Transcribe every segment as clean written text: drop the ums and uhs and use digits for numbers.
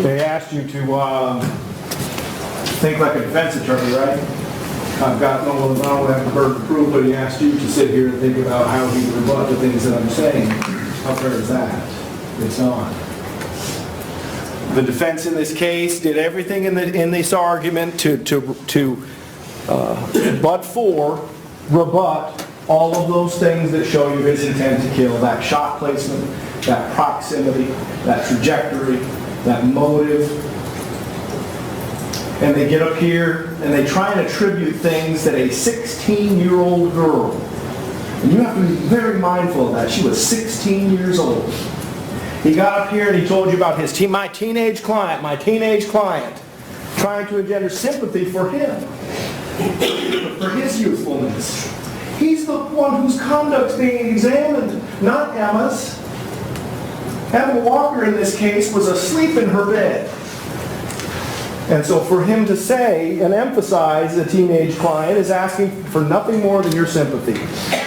They asked you to think like a defense attorney, right? I've got no one, I don't have the burden of proof, but he asked you to sit here and think about how he would rebut the things that I'm saying. How fair is that? It's not. The defense in this case did everything in this argument to rebut all of those things that show you his intent to kill. That shot placement, that proximity, that trajectory, that motive. And they get up here and they try and attribute things that a 16-year-old girl, and you have to be very mindful of that. She was 16 years old. He got up here and he told you about my teenage client, trying to engender sympathy for him, for his youthfulness. He's the one whose conduct's being examined, not Emma's. Emma Walker, in this case, was asleep in her bed. And so for him to say and emphasize the teenage client is asking for nothing more than your sympathy.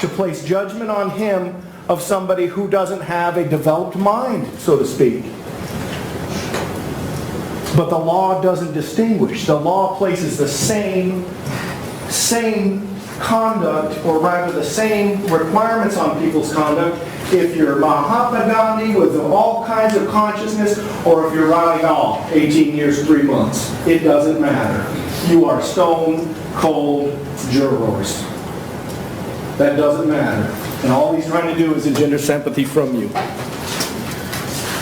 To place judgment on him of somebody who doesn't have a developed mind, so to speak. But the law doesn't distinguish. The law places the same conduct, or rather the same requirements on people's conduct, if you're Mahatma Gandhi with all kinds of consciousness, or if you're Riley Gaul, 18 years, 3 months. It doesn't matter. You are stone cold jurors. That doesn't matter. And all he's trying to do is engender sympathy from you.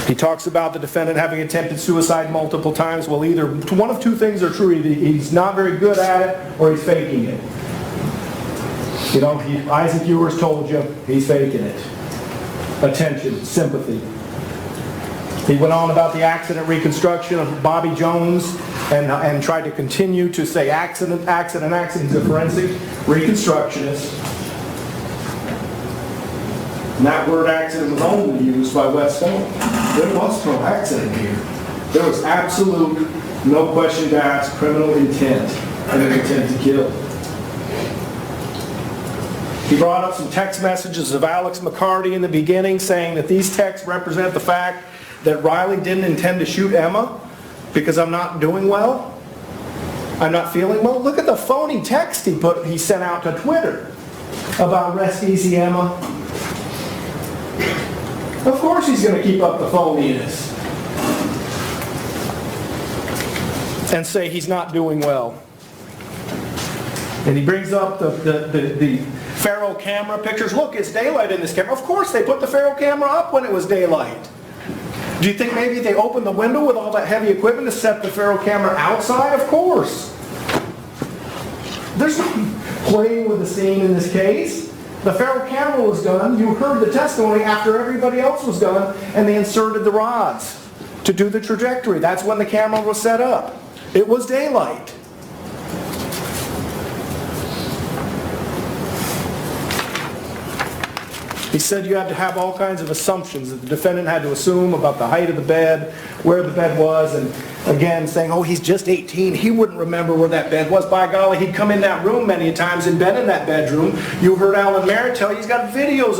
He talks about the defendant having attempted suicide multiple times. Well, either one of two things are true. Either he's not very good at it, or he's faking it. You know, Isaac Ewers told you, he's faking it. Attention, sympathy. He went on about the accident reconstruction of Bobby Jones and tried to continue to say accident. He's a forensic reconstructionist. And that word accident was only used by Whetstone. There was no accident here. There was absolute, no question asked, criminal intent and an intent to kill. He brought up some text messages of Alex McCarty in the beginning saying that these texts represent the fact that Riley didn't intend to shoot Emma because I'm not doing well. I'm not feeling well. Look at the phony text he sent out to Twitter about rest easy, Emma. Of course he's going to keep up the phoniness and say he's not doing well. And he brings up the Faro camera pictures. Look, it's daylight in this camera. Of course they put the Faro camera up when it was daylight. Do you think maybe they opened the window with all that heavy equipment to set the Faro camera outside? Of course. There's no playing with the scene in this case. The Faro camera was done. You heard the testimony after everybody else was done, and they inserted the rods to do the trajectory. That's when the camera was set up. It was daylight. He said you had to have all kinds of assumptions that the defendant had to assume about the height of the bed, where the bed was, and again saying, oh, he's just 18. He wouldn't remember where that bed was. By golly, he'd come in that room many times and been in that bedroom. You heard Alan Merritt tell you he's got videos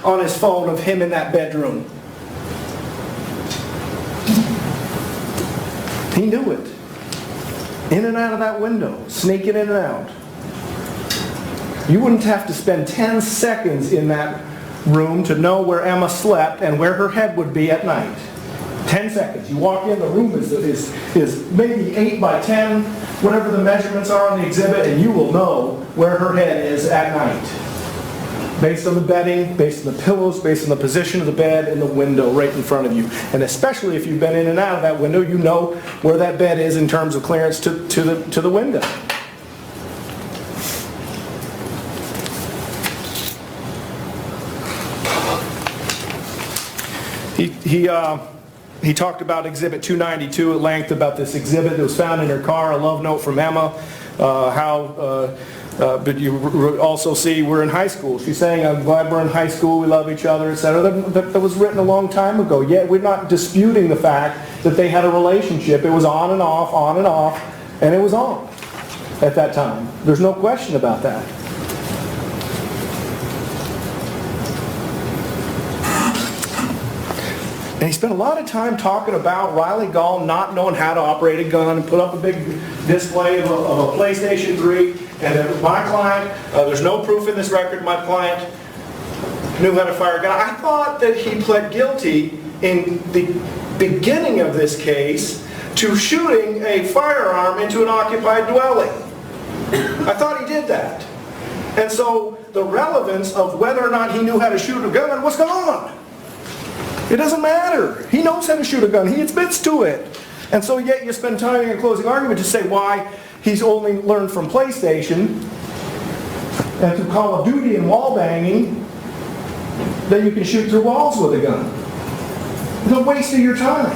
on his phone of him in that bedroom. He knew it. In and out of that window, sneaking in and out. You wouldn't have to spend 10 seconds in that room to know where Emma slept and where her head would be at night. 10 seconds. You walk in, the room is maybe 8 by 10, whatever the measurements are on the exhibit, and you will know where her head is at night. Based on the bedding, based on the pillows, based on the position of the bed and the window right in front of you. And especially if you've been in and out of that window, you know where that bed is in terms of clearance to the window. He talked about Exhibit 292 at length, about this exhibit that was found in her car, a love note from Emma, but you also see we're in high school. She's saying, I'm glad we're in high school, we love each other, etc. That was written a long time ago. Yet we're not disputing the fact that they had a relationship. It was on and off, and it was on at that time. There's no question about that. And he spent a lot of time talking about Riley Gaul not knowing how to operate a gun and put up a big display of a PlayStation 3. And that my client, there's no proof in this record my client knew how to fire a gun. I thought that he pled guilty in the beginning of this case to shooting a firearm into an occupied dwelling. I thought he did that. And so the relevance of whether or not he knew how to shoot a gun was gone. It doesn't matter. He knows how to shoot a gun. He admits to it. And so yet you spend time in your closing argument to say why he's only learned from PlayStation and through Call of Duty and wall banging that you can shoot through walls with a gun. It's a waste of your time.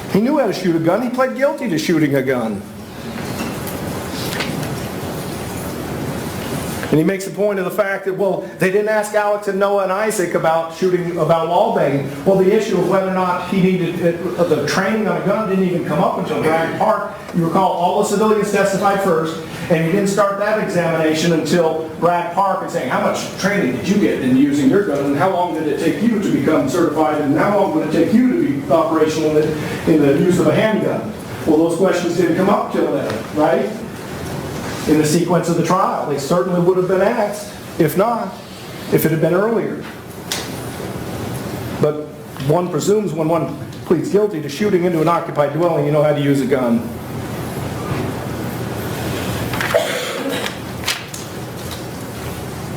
He knew how to shoot a gun. He pled guilty to shooting a gun. And he makes a point of the fact that, well, they didn't ask Alex and Noah and Isaac about wall banging. Well, the issue of whether or not he needed the training on a gun didn't even come up until Bragg Park. You recall all the civilians testified first, and he didn't start that examination until Bragg Park and saying, how much training did you get in using your gun, and how long did it take you to become certified, and how long would it take you to be operational in the use of a handgun? Well, those questions didn't come up till then, right? In the sequence of the trial. They certainly would have been asked, if not, if it had been earlier. But one presumes when one pleads guilty to shooting into an occupied dwelling, you know how to use a gun.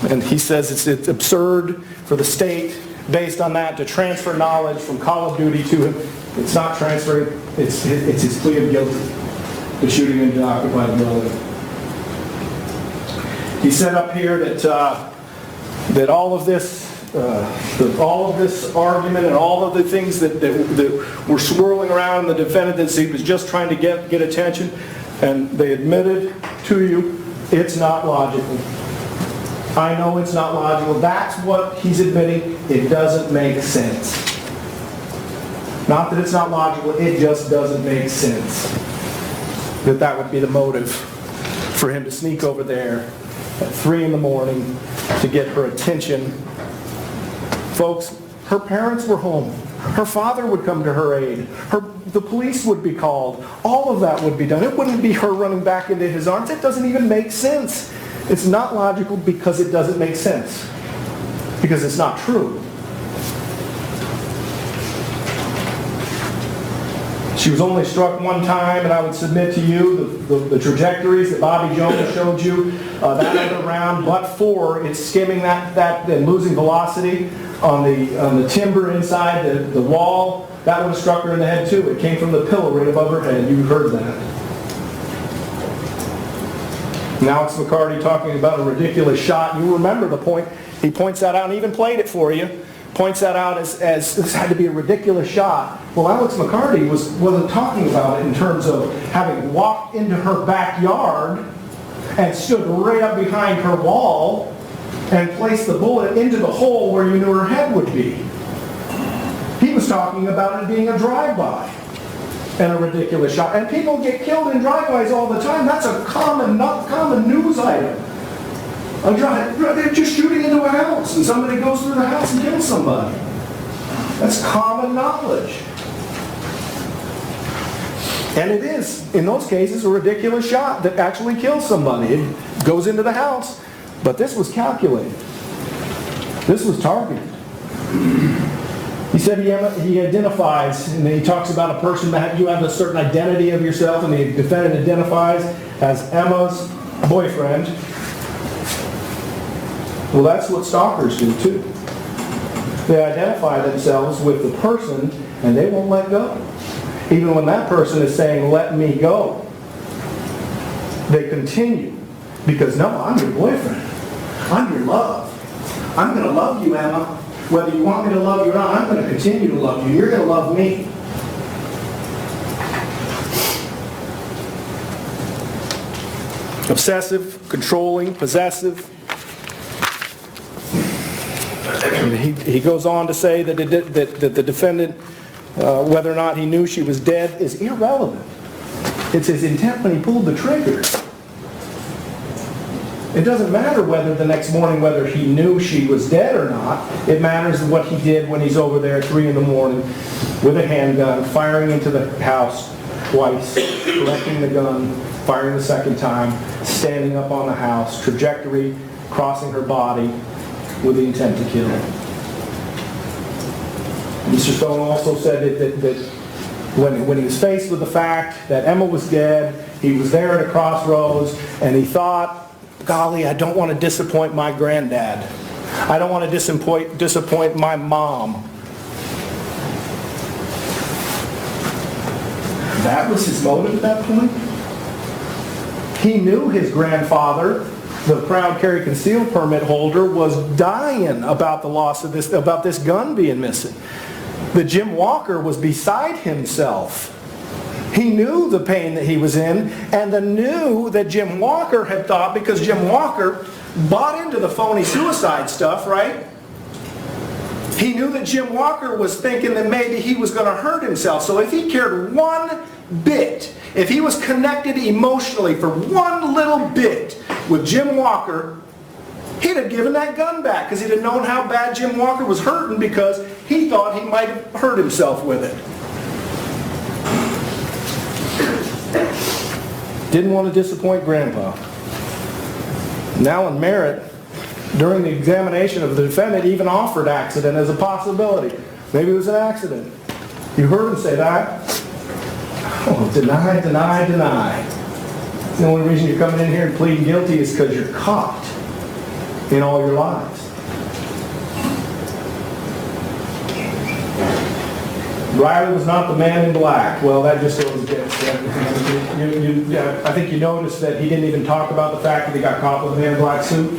And he says it's absurd for the state, based on that, to transfer knowledge from Call of Duty to him. It's not transferring, it's his plea of guilty to shooting into an occupied dwelling. He said up here that all of this argument and all of the things that were swirling around the defendant, that he was just trying to get attention, and they admitted to you, it's not logical. I know it's not logical. That's what he's admitting. It doesn't make sense. Not that it's not logical, it just doesn't make sense that would be the motive for him to sneak over there at 3 in the morning to get her attention. Folks, her parents were home. Her father would come to her aid. The police would be called. All of that would be done. It wouldn't be her running back into his arms. It doesn't even make sense. It's not logical because it doesn't make sense. Because it's not true. She was only struck one time, and I would submit to you the trajectories that Bobby Jones showed you that other round, but for it's skimming that and losing velocity on the timber inside the wall. That would have struck her in the head too. It came from the pillow right above her head. You heard that. And Alex McCarty talking about a ridiculous shot. You remember the point. He points that out and even played it for you. Points that out as this had to be a ridiculous shot. Well, Alex McCarty wasn't talking about it in terms of having walked into her backyard and stood right up behind her wall and placed the bullet into the hole where you knew her head would be. He was talking about it being a drive-by and a ridiculous shot. And people get killed in drive-bys all the time. That's a common news item. They're just shooting into a house and somebody goes through the house and kills somebody. That's common knowledge. And it is, in those cases, a ridiculous shot that actually kills somebody. It goes into the house. But this was calculated. This was targeted. He said he identifies, and he talks about a person that you have a certain identity of yourself, and the defendant identifies as Emma's boyfriend. Well, that's what stalkers do too. They identify themselves with the person and they won't let go. Even when that person is saying, let me go. They continue. Because no, I'm your boyfriend. I'm your love. I'm going to love you, Emma. Whether you want me to love you or not, I'm going to continue to love you. You're going to love me. Obsessive, controlling, possessive. He goes on to say that the defendant, whether or not he knew she was dead, is irrelevant. It's his intent when he pulled the trigger. It doesn't matter whether the next morning, whether he knew she was dead or not. It matters what he did when he's over there at 3 in the morning with a handgun, firing into the house twice, collecting the gun, firing the second time, standing up on the house, trajectory, crossing her body with the intent to kill. Mr. Stone also said that when he was faced with the fact that Emma was dead, he was there at a crossroads, and he thought, golly, I don't want to disappoint my granddad. I don't want to disappoint my mom. That was his motive at that point. He knew his grandfather, the proud carry concealed permit holder, was dying about the loss of about this gun being missing. That Jim Walker was beside himself. He knew the pain that he was in, and knew that Jim Walker had thought, because Jim Walker bought into the phony suicide stuff, right? He knew that Jim Walker was thinking that maybe he was going to hurt himself. So if he cared one bit, if he was connected emotionally for one little bit with Jim Walker, he'd have given that gun back, because he'd have known how bad Jim Walker was hurting, because he thought he might have hurt himself with it. Didn't want to disappoint Grandpa. Now in Merritt, during the examination of the defendant, even offered accident as a possibility. Maybe it was an accident. You heard him say that. Oh, deny, deny, deny. The only reason you're coming in here and pleading guilty is because you're caught in all your lies. Riley was not the man in black. Well, that just goes against everything. I think you noticed that he didn't even talk about the fact that he got caught with a man in black suit.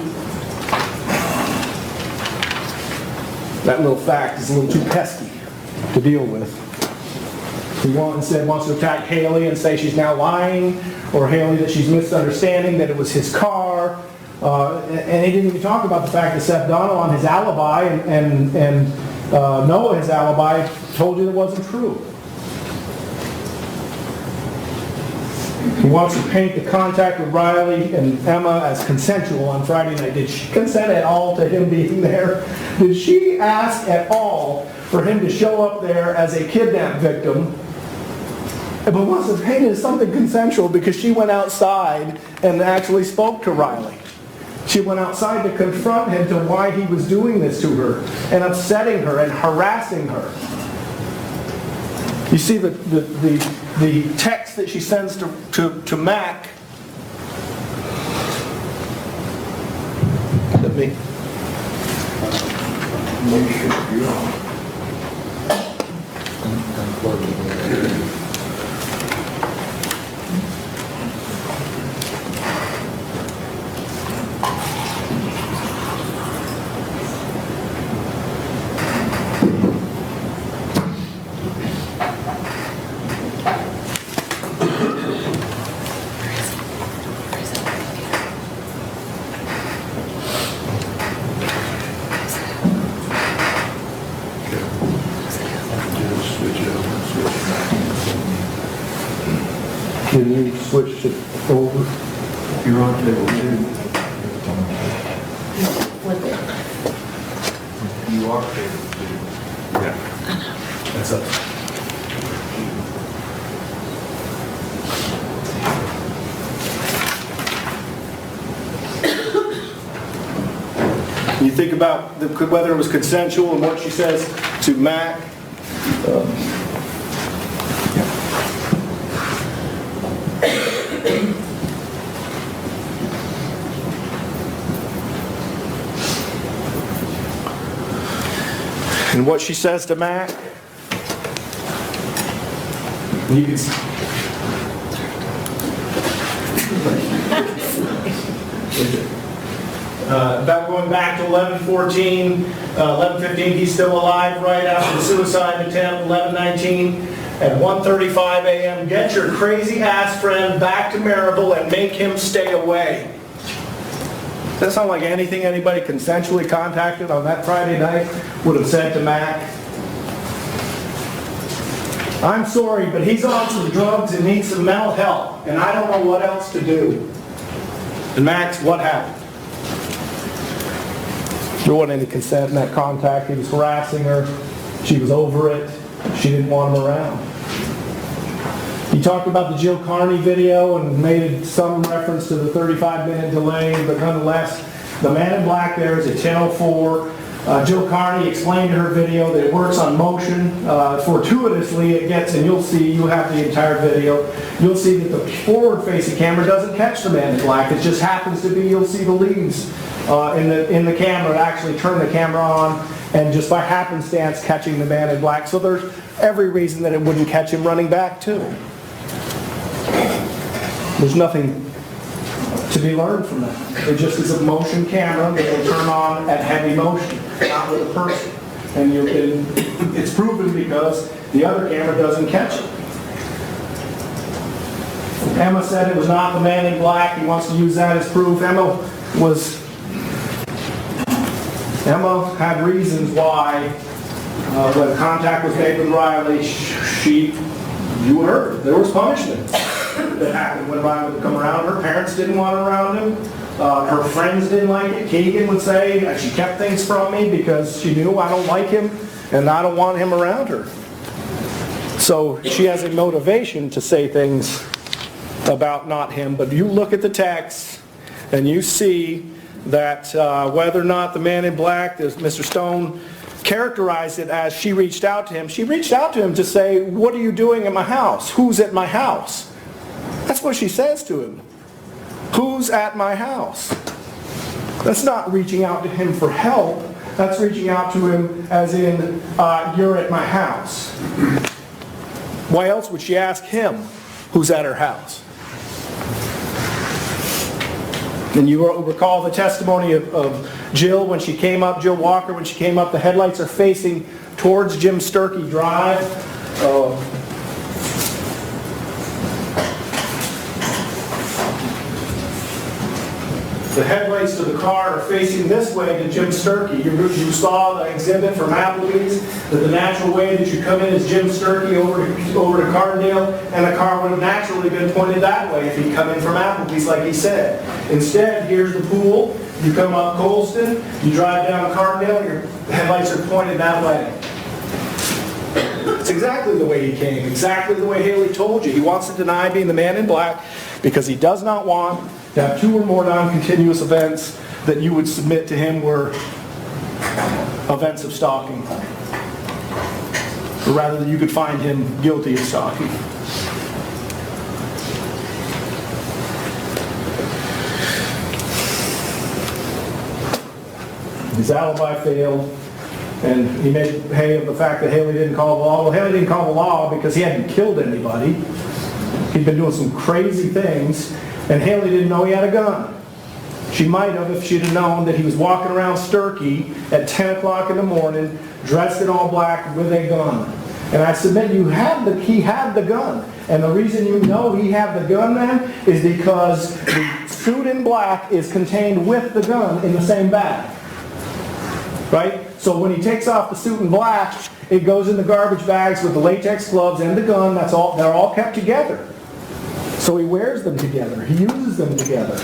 That little fact is a little too pesky to deal with. He wants to attack Haley and say she's now lying, or Haley that she's misunderstanding, that it was his car. And he didn't even talk about the fact that Seth Donald on his alibi and Noah, his alibi, told you it wasn't true. He wants to paint the contact with Riley and Emma as consensual on Friday night. Did she consent at all to him being there? Did she ask at all for him to show up there as a kidnapped victim? But wants to paint it as something consensual because she went outside and actually spoke to Riley. She went outside to confront him to why he was doing this to her and upsetting her and harassing her. You see the text that she sends to Mac. Let me. Can you switch it over? You're on table 2. Flip it. You are table 2. Yeah. That's up. You think about whether it was consensual and what she says to Mac. And what she says to Mac, you can see. About going back to 11:14, 11:15, he's still alive right after the suicide attempt, 11:19. At 1:35 a.m., get your crazy ass friend back to Marable and make him stay away. Does that sound like anything anybody consensually contacted on that Friday night would have said to Mac? I'm sorry, but he's on some drugs and needs some mental help, and I don't know what else to do. And Max, what happened? There wasn't any consent in that contact. He was harassing her. She was over it. She didn't want him around. He talked about the Jill Carney video and made some reference to the 35-minute delay, but nonetheless, the man in black there is at 10:04. Jill Carney explained in her video that it works on motion. Fortuitously, it gets, and you'll see, you have the entire video, you'll see that the forward-facing camera doesn't catch the man in black. It just happens to be, you'll see the leads in the camera actually turn the camera on, and just by happenstance catching the man in black. So there's every reason that it wouldn't catch him running back too. There's nothing to be learned from that. It just is a motion camera that will turn on at heavy motion, not with a person. And it's proven because the other camera doesn't catch it. Emma said it was not the man in black. He wants to use that as proof. Emma had reasons why when contact was made with Riley, you heard, there was punishment that happened when Riley would come around. Her parents didn't want her around him. Her friends didn't like it. Keegan would say she kept things from me because she knew I don't like him and I don't want him around her. So she has a motivation to say things about not him. But you look at the text and you see that whether or not the man in black, as Mr. Stone characterized it as she reached out to him to say, what are you doing at my house? Who's at my house? That's what she says to him. Who's at my house? That's not reaching out to him for help. That's reaching out to him as in, you're at my house. Why else would she ask him who's at her house? And you recall the testimony of Jill when she came up, Jill Walker, when she came up, the headlights are facing towards Jim Sturkey Drive. The headlights to the car are facing this way to Jim Sturkey. You saw the exhibit from Applebee's that the natural way that you come in is Jim Sturkey over to Cardinale, and the car would have naturally been pointed that way if he'd come in from Applebee's like he said. Instead, here's the pool. You come up Colston, you drive down Cardinale, your headlights are pointed that way. It's exactly the way he came, exactly the way Haley told you. He wants to deny being the man in black because he does not want to have two or more non-continuous events that you would submit to him were events of stalking. Or rather that you could find him guilty of stalking. His alibi failed, and he made hay of the fact that Haley didn't call the law. Well, Haley didn't call the law because he hadn't killed anybody. He'd been doing some crazy things, and Haley didn't know he had a gun. She might have if she'd have known that he was walking around Sturkey at 10 o'clock in the morning, dressed in all black with a gun. And I submit he had the gun. And the reason you know he had the gun then is because the suit in black is contained with the gun in the same bag. Right? So when he takes off the suit in black, it goes in the garbage bags with the latex gloves and the gun. They're all kept together. So he wears them together. He uses them together.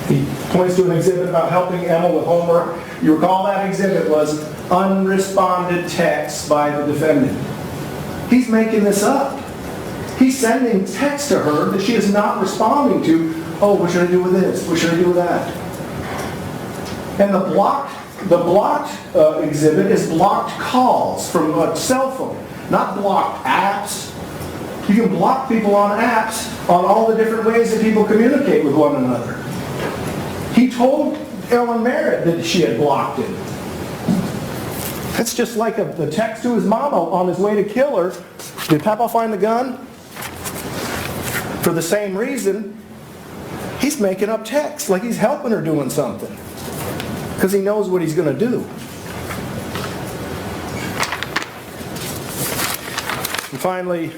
He points to an exhibit about helping Emma with homework. You recall that exhibit was unresponded texts by the defendant. He's making this up. He's sending texts to her that she is not responding to. Oh, what should I do with this? What should I do with that? And the blocked exhibit is blocked calls from a cell phone, not blocked apps. You can block people on apps on all the different ways that people communicate with one another. He told Ellen Merritt that she had blocked him. That's just like the text to his mama on his way to kill her. Did Papa find the gun? For the same reason, he's making up texts like he's helping her doing something. Because he knows what he's going to do. And finally,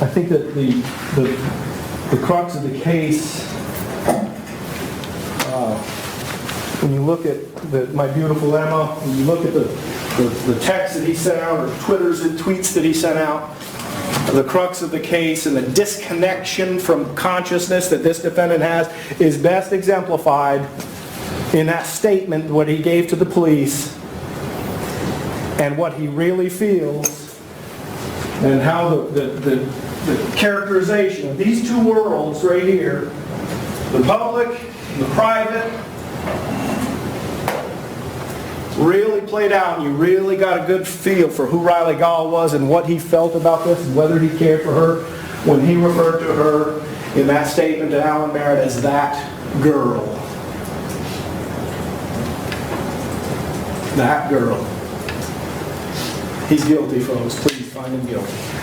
I think that the crux of the case, when you look at my beautiful Emma, when you look at the text that he sent out, or tweets that he sent out, the crux of the case and the disconnection from consciousness that this defendant has is best exemplified in that statement, what he gave to the police, and what he really feels, and how the characterization of these two worlds right here, the public, the private, really played out, and you really got a good feel for who Riley Gaul was and what he felt about this, and whether he cared for her when he referred to her in that statement to Alan Merritt as that girl. That girl. He's guilty, folks. Please find him guilty.